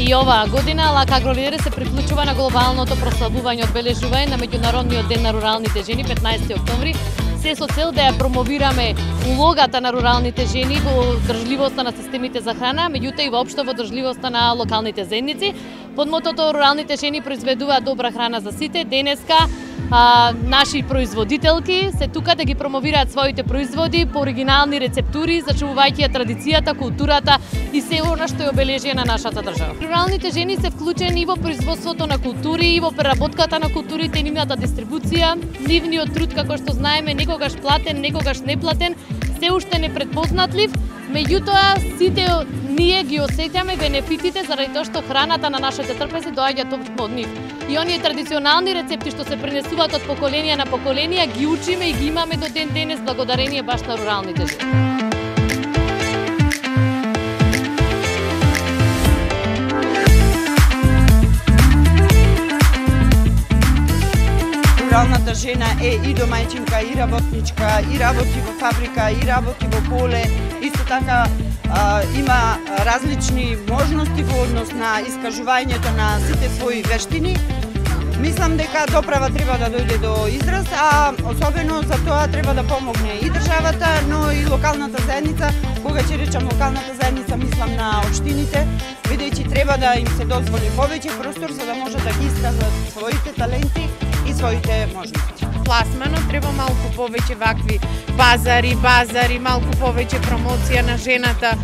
И оваа година Лака Агролидери се приклучува на глобалното прославување и одбележување на Меѓународниот ден на руралните жени 15 октомври, се со цел да ја промовираме улогата на руралните жени во држливоста на системите за храна, меѓутоа и воопшто во држливоста на локалните заедници. Под мотото руралните жени произведуваат добра храна за сите. Денеска наши производителки се тука да ги промовираат своите производи по оригинални рецептури, зачувувајќи ја традицијата, културата и се она што е обележие на нашата држава. Руралните жени се вклучени и во производството на култури, и во преработката на културите, нивната дистрибуција, нивниот труд, како што знаеме, некогаш платен, некогаш неплатен, се уште непретпознатлив, меѓутоа сите ние ги осеќаме бенефитите заради тоа што храната на нашите трпези доаѓа токму од нив. И оние традиционални рецепти што се пренесуваат од поколенија на поколенија ги учиме и ги имаме до ден денес благодарение баш на руралните жени. Руралната жена е и домајчинка, и работничка, и работи во фабрика, и работи во поле. Исто така има различни можности во однос на искажувањето на сите своји вештини. Мислам дека доправа треба да дојде до израз, а особено за тоа треба да помогне и државата, но и локалната заедница. Кога ќе речам локалната заедница, мислам на општините, бидејќи треба да им се дозволи повеќе простор за да може да ги искажат своите таленти и своите можности. Пласмано треба малку повеќе вакви базари, малку повеќе промоција на жената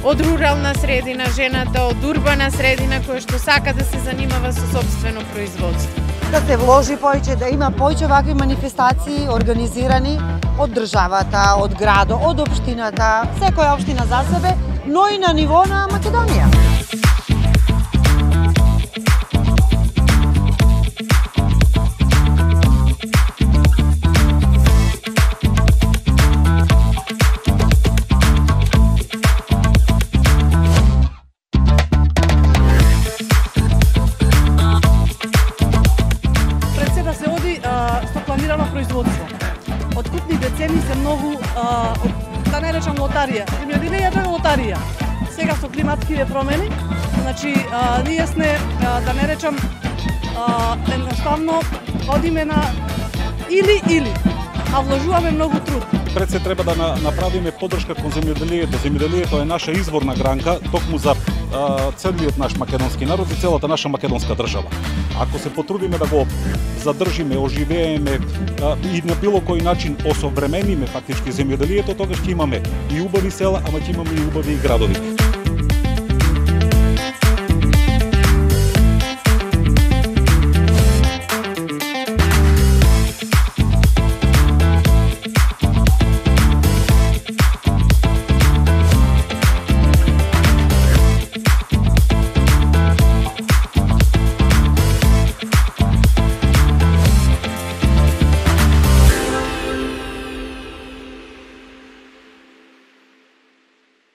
од рурална средина, жената од урбана средина која што сака да се занимава со сопствено производство. Да се вложи повеќе, да има повеќе вакви манифестации организирани од државата, од градот, од општината, секоја општина за себе, но и на ниво на Македонија. Производство. Откупните цени се многу, да не речам лотарија. Земјоделието е лотарија. Сега со климатските промени, значи ние сме, да не речам, едноставно одиме на или, а вложуваме многу труд. Пред се треба да направиме поддршка кон земјоделието. Земјоделието е наша изворна гранка, токму за целиот наш македонски народ и целата наша македонска држава. Ако се потрудиме да го задржиме, оживееме и на било кој начин осовремениме фактички земјоделието, тогаш ќе имаме и убави села, ама ќе имаме и убави градови.